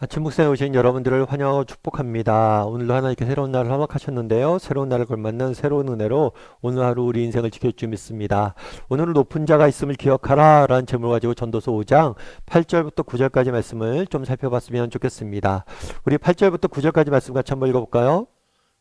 아침 묵상에 오신 여러분들을 환영하고 축복합니다. 오늘도 하나님께 새로운 날을 허락하셨는데요. 새로운 날을 걸맞는 새로운 은혜로 오늘 하루 우리 인생을 지킬 줄 믿습니다. 오늘은 높은 자가 있음을 기억하라 라는 제목을 가지고 전도서 5장 8절부터 9절까지 말씀을 좀 살펴봤으면 좋겠습니다. 우리 8절부터 9절까지 말씀 같이 한번 읽어볼까요?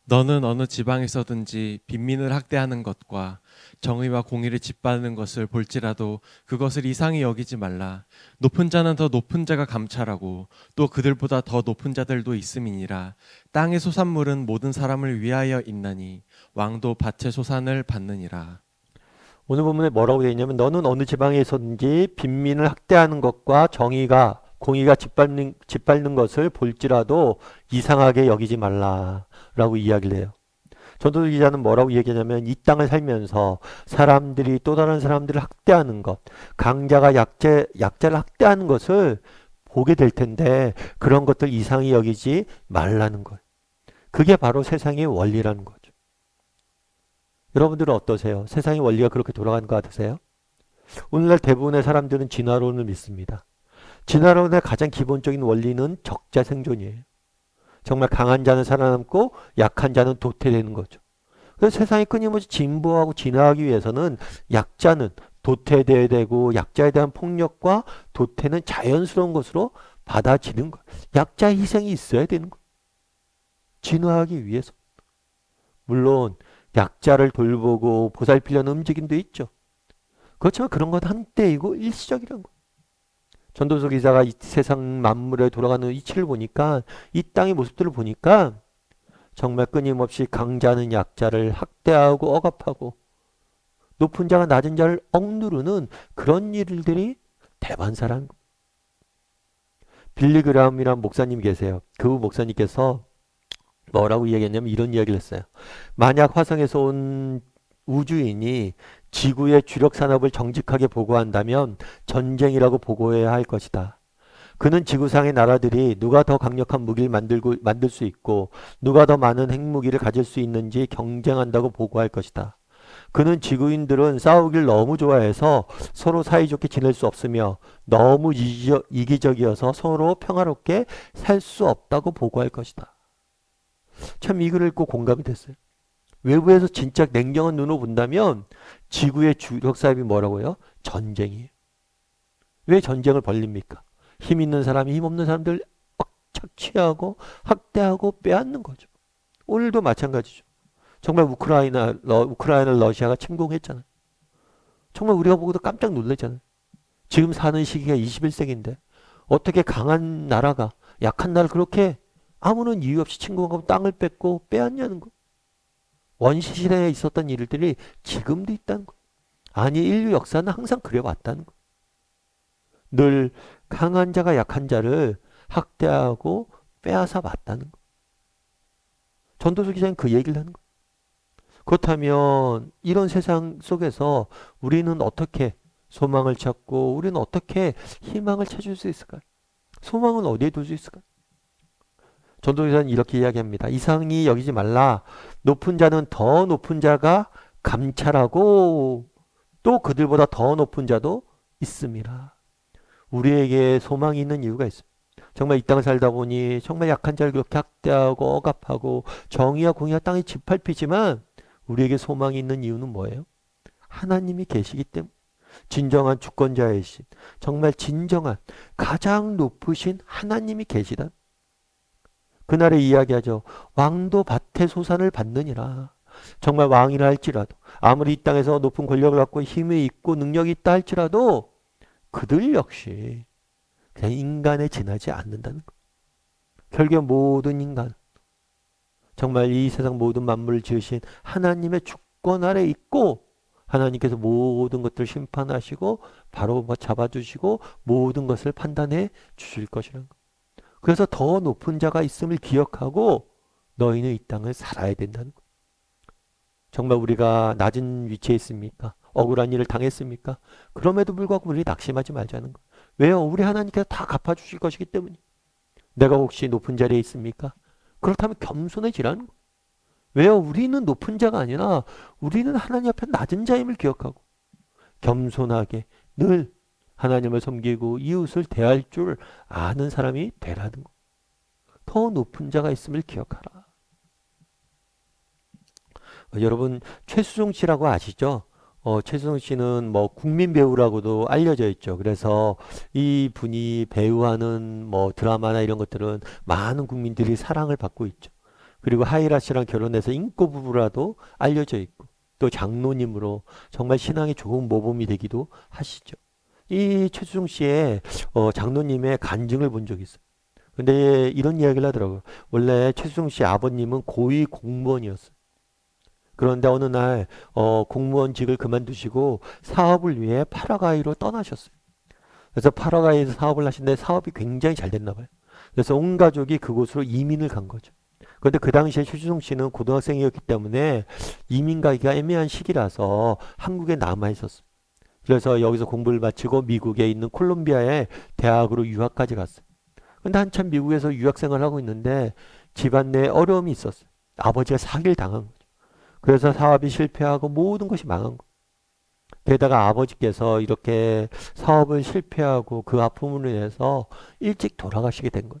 너는 어느 지방에서든지 빈민을 학대하는 것과 정의와 공의를 짓밟는 것을 볼지라도 그것을 이상히 여기지 말라. 높은 자는 더 높은 자가 감찰하고 또 그들보다 더 높은 자들도 있음이니라. 땅의 소산물은 모든 사람을 위하여 있나니 왕도 밭의 소산을 받느니라. 오늘 본문에 뭐라고 되어 있냐면 너는 어느 지방에 있었는지 빈민을 학대하는 것과 정의가 공의가 짓밟는 것을 볼지라도 이상하게 여기지 말라라고 이야기를 해요. 전도서 기자는 뭐라고 얘기하냐면 이 땅을 살면서 사람들이 또 다른 사람들을 학대하는 것, 강자가 약자를 학대하는 것을 보게 될 텐데 그런 것들 이상히 여기지 말라는 거예요. 그게 바로 세상의 원리라는 거죠. 여러분들은 어떠세요? 세상의 원리가 그렇게 돌아가는 것 같으세요? 오늘날 대부분의 사람들은 진화론을 믿습니다. 진화론의 가장 기본적인 원리는 적자 생존이에요. 정말 강한 자는 살아남고 약한 자는 도태되는 거죠. 그래서 세상이 끊임없이 진보하고 진화하기 위해서는 약자는 도태되어야 되고 약자에 대한 폭력과 도태는 자연스러운 것으로 받아들이는 거예요. 약자의 희생이 있어야 되는 거예요. 진화하기 위해서. 물론 약자를 돌보고 보살피려는 움직임도 있죠. 그렇지만 그런 건 한때이고 일시적이라는 거예요. 전도서 기자가 이 세상 만물에 돌아가는 이치를 보니까 이 땅의 모습들을 보니까 정말 끊임없이 강자는 약자를 학대하고 억압하고 높은 자가 낮은 자를 억누르는 그런 일들이 대반사라는 거예요. 빌리 그라함이라는 목사님 계세요. 그 목사님께서 뭐라고 이야기했냐면 이런 이야기를 했어요. 만약 화성에서 온 우주인이 지구의 주력 산업을 정직하게 보고한다면 전쟁이라고 보고해야 할 것이다. 그는 지구상의 나라들이 누가 더 강력한 무기를 만들 수 있고 누가 더 많은 핵무기를 가질 수 있는지 경쟁한다고 보고할 것이다. 그는 지구인들은 싸우길 너무 좋아해서 서로 사이좋게 지낼 수 없으며 너무 이기적이어서 서로 평화롭게 살 수 없다고 보고할 것이다. 참 이 글을 읽고 공감이 됐어요. 외부에서 진짜 냉정한 눈으로 본다면 지구의 주력 사업이 뭐라고요? 전쟁이에요. 왜 전쟁을 벌립니까? 힘 있는 사람이 힘 없는 사람들 착취하고 학대하고 빼앗는 거죠. 오늘도 마찬가지죠. 정말 우크라이나를 러시아가 침공했잖아요. 정말 우리가 보고도 깜짝 놀랐잖아요. 지금 사는 시기가 21세기인데 어떻게 강한 나라가 약한 나라를 그렇게 아무런 이유 없이 침공하고 땅을 뺏고 빼앗냐는 거. 원시시대에 있었던 일들이 지금도 있다는 거. 아니 인류 역사는 항상 그래왔다는 거. 늘 강한 자가 약한 자를 학대하고 빼앗아 왔다는 거. 전도서 기자는 그 얘기를 하는 거. 그렇다면 이런 세상 속에서 우리는 어떻게 소망을 찾고 우리는 어떻게 희망을 찾을 수 있을까요? 소망은 어디에 둘 수 있을까요? 전도서 기자는 이렇게 이야기합니다. 이상히 여기지 말라. 높은 자는 더 높은 자가 감찰하고 또 그들보다 더 높은 자도 있습니다. 우리에게 소망이 있는 이유가 있습니다. 정말 이 땅을 살다 보니 정말 약한 자를 그렇게 학대하고 억압하고 정의와 공의가 땅에 짓밟히지만 우리에게 소망이 있는 이유는 뭐예요? 하나님이 계시기 때문에 진정한 주권자이신 정말 진정한 가장 높으신 하나님이 계시다. 그날에 이야기하죠. 왕도 밭의 소산을 받느니라. 정말 왕이라 할지라도 아무리 이 땅에서 높은 권력을 갖고 힘이 있고 능력이 있다 할지라도 그들 역시 그냥 인간에 지나지 않는다는 것. 결국 모든 인간, 정말 이 세상 모든 만물을 지으신 하나님의 주권 아래 있고 하나님께서 모든 것들을 심판하시고 바로 잡아주시고 모든 것을 판단해 주실 것이라는 것. 그래서 더 높은 자가 있음을 기억하고 너희는 이 땅을 살아야 된다는 것. 정말 우리가 낮은 위치에 있습니까? 억울한 일을 당했습니까? 그럼에도 불구하고 우리 낙심하지 말자는 것. 왜요? 우리 하나님께서 다 갚아주실 것이기 때문에. 내가 혹시 높은 자리에 있습니까? 그렇다면 겸손해지라는 것. 왜요? 우리는 높은 자가 아니라 우리는 하나님 앞에 낮은 자임을 기억하고 겸손하게 늘 하나님을 섬기고 이웃을 대할 줄 아는 사람이 되라는 것. 더 높은 자가 있음을 기억하라. 여러분 최수종 씨라고 아시죠? 최수종 씨는 뭐 국민 배우라고도 알려져 있죠. 그래서 이 분이 배우하는 뭐 드라마나 이런 것들은 많은 국민들이 사랑을 받고 있죠. 그리고 하이라 씨랑 결혼해서 인꼬 부부라도 알려져 있고 또 장로님으로 정말 신앙이 좋은 모범이 되기도 하시죠. 이 최수종 씨의 장로님의 간증을 본 적이 있어요. 근데 이런 이야기를 하더라고요. 원래 최수종 씨 아버님은 고위 공무원이었어요. 그런데 어느 날 공무원직을 그만두시고 사업을 위해 파라과이로 떠나셨어요. 그래서 파라과이에서 사업을 하시는데 사업이 굉장히 잘 됐나 봐요. 그래서 온 가족이 그곳으로 이민을 간 거죠. 그런데 그 당시에 최주성 씨는 고등학생이었기 때문에 이민 가기가 애매한 시기라서 한국에 남아 있었어요. 그래서 여기서 공부를 마치고 미국에 있는 콜롬비아의 대학으로 유학까지 갔어요. 근데 한참 미국에서 유학 생활을 하고 있는데 집안 내에 어려움이 있었어요. 아버지가 사기를 당한 거죠. 그래서 사업이 실패하고 모든 것이 망한 거예요. 게다가 아버지께서 이렇게 사업을 실패하고 그 아픔으로 인해서 일찍 돌아가시게 된 거예요.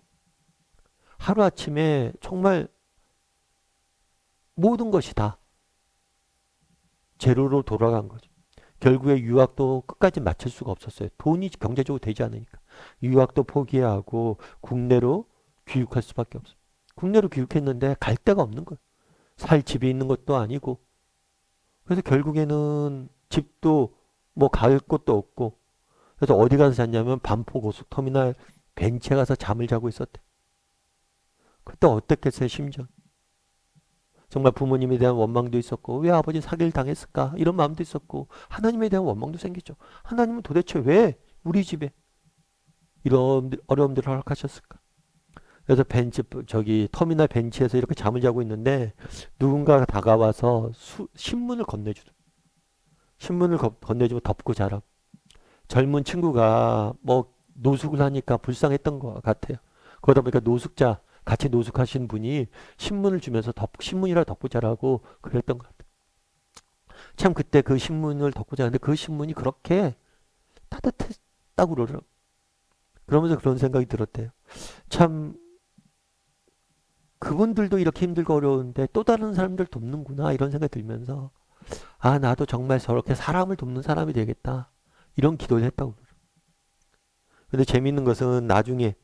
하루아침에 정말 모든 것이 다 제로로 돌아간 거죠. 결국에 유학도 끝까지 마칠 수가 없었어요. 돈이 경제적으로 되지 않으니까. 유학도 포기하고 국내로 귀국할 수밖에 없어요. 국내로 귀국했는데 갈 데가 없는 거예요. 살 집이 있는 것도 아니고. 그래서 결국에는 집도 뭐 갈 곳도 없고. 그래서 어디 가서 잤냐면 반포 고속터미널 벤치에 가서 잠을 자고 있었대. 그때 어땠겠어요, 심정? 정말 부모님에 대한 원망도 있었고, 왜 아버지 사기를 당했을까? 이런 마음도 있었고, 하나님에 대한 원망도 생기죠. 하나님은 도대체 왜 우리 집에 이런 어려움들을 허락하셨을까? 그래서 터미널 벤치에서 이렇게 잠을 자고 있는데, 누군가가 다가와서 신문을 건네주더라고요. 신문을 건네주고 덮고 자라고. 젊은 친구가 뭐 노숙을 하니까 불쌍했던 것 같아요. 그러다 보니까 같이 노숙하신 분이 신문을 주면서 신문이라 덮고 자라고 그랬던 것 같아요. 참 그때 그 신문을 덮고 자는데 그 신문이 그렇게 따뜻했다고 그러더라고요. 그러면서 그런 생각이 들었대요. 참 그분들도 이렇게 힘들고 어려운데 또 다른 사람들 돕는구나 이런 생각이 들면서 아 나도 정말 저렇게 사람을 돕는 사람이 되겠다 이런 기도를 했다고 그러더라고요. 근데 재밌는 것은 나중에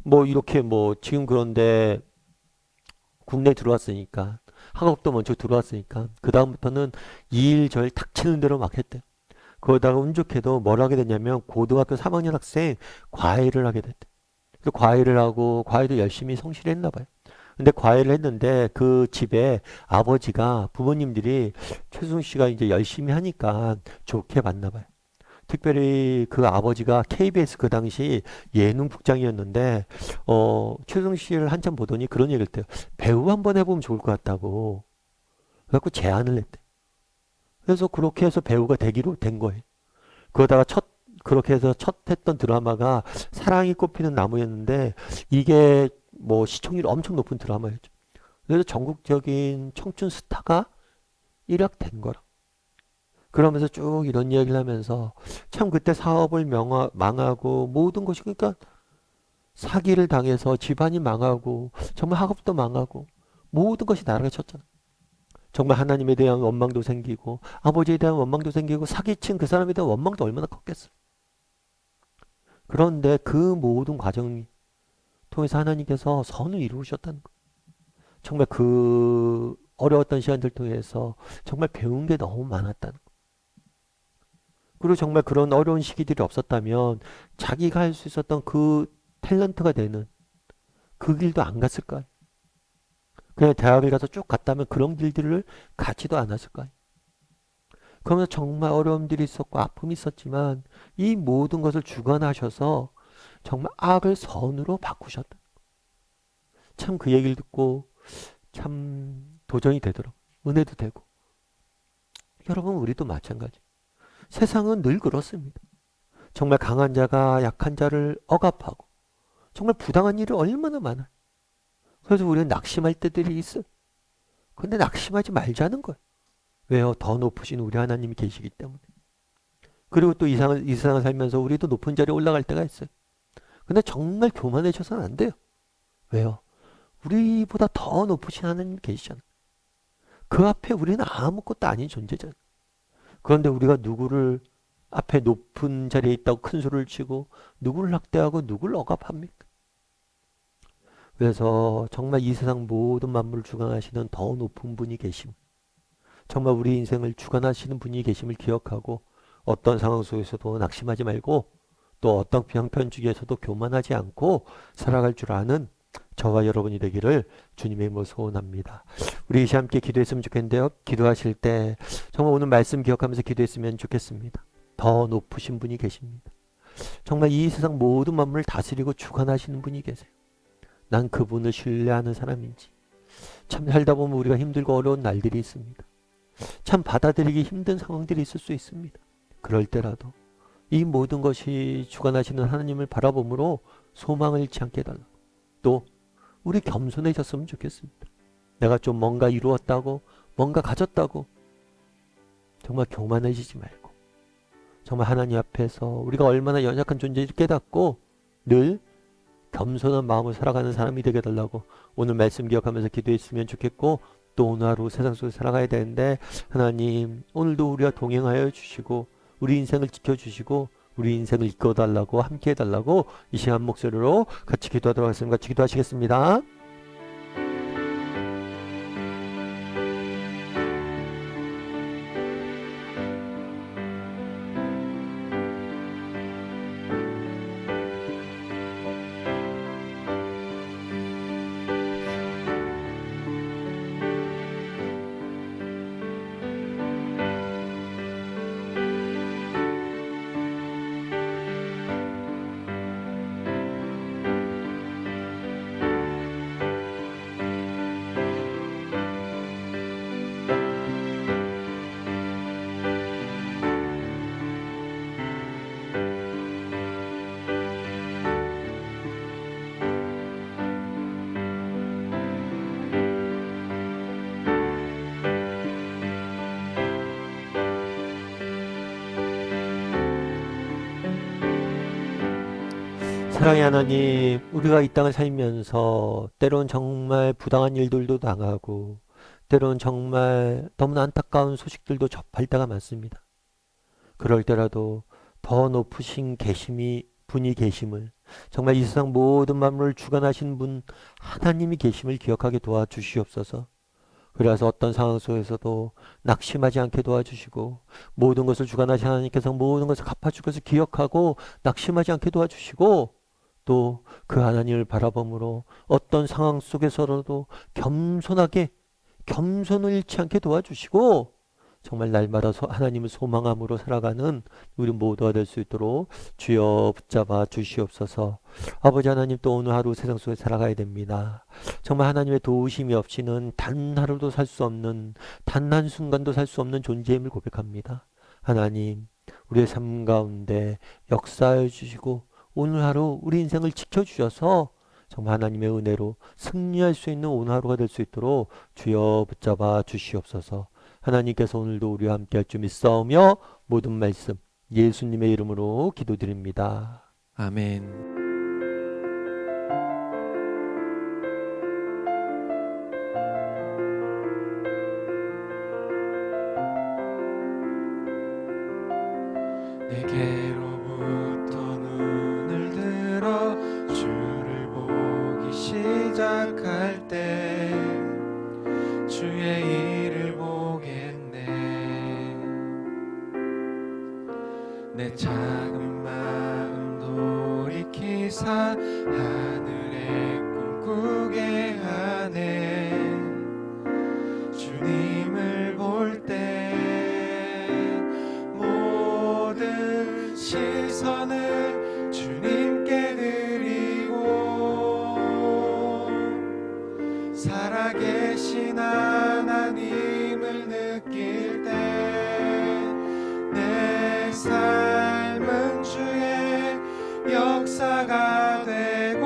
뭐 이렇게 뭐 지금 그런데 국내에 들어왔으니까 학업도 먼저 들어왔으니까 그 다음부터는 이 일 저 일 닥치는 대로 막 했대요. 그러다가 운 좋게도 뭘 하게 됐냐면 고등학교 3학년 학생 과외를 하게 됐대. 그래서 과외를 하고 과외도 열심히 성실했나 봐요. 근데 과외를 했는데 그 집에 아버지가 부모님들이 최수종 씨가 이제 열심히 하니까 좋게 봤나 봐요. 특별히 그 아버지가 KBS 그 당시 예능국장이었는데 최수종 씨를 한참 보더니 그런 얘기를 했대요. 배우 한번 해보면 좋을 것 같다고. 그래갖고 제안을 했대. 그래서 그렇게 해서 배우가 되기로 된 거예요. 그러다가 그렇게 해서 첫 했던 드라마가 사랑이 꽃피는 나무였는데 이게 뭐 시청률이 엄청 높은 드라마였죠. 그래서 전국적인 청춘 스타가 일약된 거라. 그러면서 쭉 이런 이야기를 하면서 참 그때 사업을 망하고 모든 것이 그러니까 사기를 당해서 집안이 망하고 정말 학업도 망하고 모든 것이 나라가 쳤잖아. 정말 하나님에 대한 원망도 생기고 아버지에 대한 원망도 생기고 사기친 그 사람에 대한 원망도 얼마나 컸겠어. 그런데 그 모든 과정 통해서 하나님께서 선을 이루셨다는 거. 정말 그 어려웠던 시간들 통해서 정말 배운 게 너무 많았다는 거. 그리고 정말 그런 어려운 시기들이 없었다면 자기가 할 수 있었던 그 탤런트가 되는 그 길도 안 갔을 거예요. 그냥 대학을 가서 쭉 갔다면 그런 길들을 가지도 않았을 거예요. 그러면서 정말 어려움들이 있었고 아픔이 있었지만 이 모든 것을 주관하셔서 정말 악을 선으로 바꾸셨다. 참 그 얘기를 듣고 참 도전이 되더라고요. 은혜도 되고. 여러분 우리도 마찬가지. 세상은 늘 그렇습니다. 정말 강한 자가 약한 자를 억압하고 정말 부당한 일이 얼마나 많아요. 그래서 우리는 낙심할 때들이 있어요. 근데 낙심하지 말자는 거예요. 왜요? 더 높으신 우리 하나님이 계시기 때문에. 그리고 또 이 세상을 살면서 우리도 높은 자리에 올라갈 때가 있어요. 근데 정말 교만해져서는 안 돼요. 왜요? 우리보다 더 높으신 하나님 계시잖아. 그 앞에 우리는 아무것도 아닌 존재잖아. 그런데 우리가 누구를 앞에 높은 자리에 있다고 큰 소리를 치고 누구를 학대하고 누구를 억압합니까? 그래서 정말 이 세상 모든 만물을 주관하시는 더 높은 분이 계심. 정말 우리 인생을 주관하시는 분이 계심을 기억하고 어떤 상황 속에서도 낙심하지 말고 또 어떤 형편 중에서도 교만하지 않고 살아갈 줄 아는 저와 여러분이 되기를 주님의 이름으로 소원합니다. 우리 이시 함께 기도했으면 좋겠는데요. 기도하실 때 정말 오늘 말씀 기억하면서 기도했으면 좋겠습니다. 더 높으신 분이 계십니다. 정말 이 세상 모든 만물을 다스리고 주관하시는 분이 계세요. 난 그분을 신뢰하는 사람인지. 참 살다 보면 우리가 힘들고 어려운 날들이 있습니다. 참 받아들이기 힘든 상황들이 있을 수 있습니다. 그럴 때라도 이 모든 것이 주관하시는 하나님을 바라봄으로 소망을 잃지 않게 해달라고. 또 우리 겸손해졌으면 좋겠습니다. 내가 좀 뭔가 이루었다고 뭔가 가졌다고 정말 교만해지지 말고 정말 하나님 앞에서 우리가 얼마나 연약한 존재인지 깨닫고 늘 겸손한 마음으로 살아가는 사람이 되게 해달라고 오늘 말씀 기억하면서 기도했으면 좋겠고 또 오늘 하루 세상 속에 살아가야 되는데 하나님 오늘도 우리와 동행하여 주시고 우리 인생을 지켜주시고 우리 인생을 이끌어달라고 함께 해달라고 이 시간 목소리로 같이 기도하도록 하겠습니다. 같이 기도하시겠습니다. 사랑의 하나님, 우리가 이 땅을 살면서 때론 정말 부당한 일들도 당하고 때론 정말 너무나 안타까운 소식들도 접할 때가 많습니다. 그럴 때라도 더 높으신 분이 계심을 정말 이 세상 모든 만물을 주관하신 분 하나님이 계심을 기억하게 도와주시옵소서. 그래서 어떤 상황 속에서도 낙심하지 않게 도와주시고 모든 것을 주관하신 하나님께서 모든 것을 갚아줄 것을 기억하고 낙심하지 않게 도와주시고 또 그 하나님을 바라봄으로 어떤 상황 속에서라도 겸손을 잃지 않게 도와주시고 정말 날마다 하나님을 소망함으로 살아가는 우리 모두가 될 수 있도록 주여 붙잡아 주시옵소서. 아버지 하나님 또 오늘 하루 세상 속에 살아가야 됩니다. 정말 하나님의 도우심이 없이는 단 하루도 살 수 없는 단 한순간도 살 수 없는 존재임을 고백합니다. 하나님 우리의 삶 가운데 역사해 주시고 오늘 하루 우리 인생을 지켜주셔서 정말 하나님의 은혜로 승리할 수 있는 오늘 하루가 될 수 있도록 주여 붙잡아 주시옵소서. 하나님께서 오늘도 우리와 함께 할 줄 믿사오며 모든 말씀 예수님의 이름으로 기도드립니다. 아멘. 내게로부터 눈을 들어 주를 보기 시작할 때 주의 일을 보겠네. 내 작은 마음 돌이키사 하늘의 꿈꾸게 하네. 주님을 볼 때 모든 시선을 주님께 드리고 살아계신 하나님을 느낄 때 내 삶은 주의 역사가 되고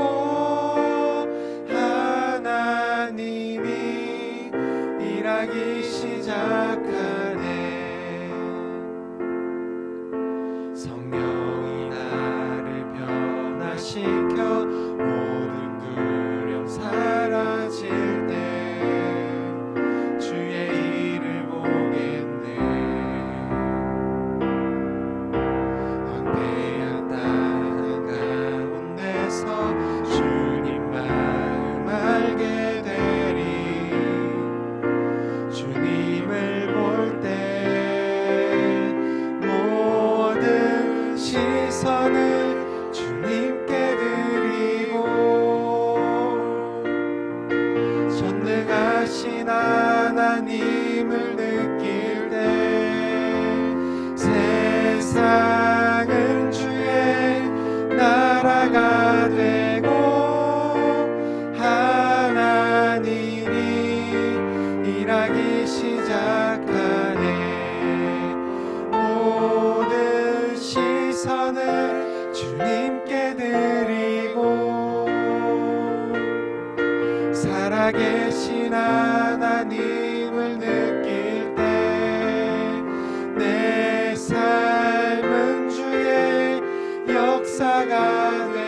역사가 되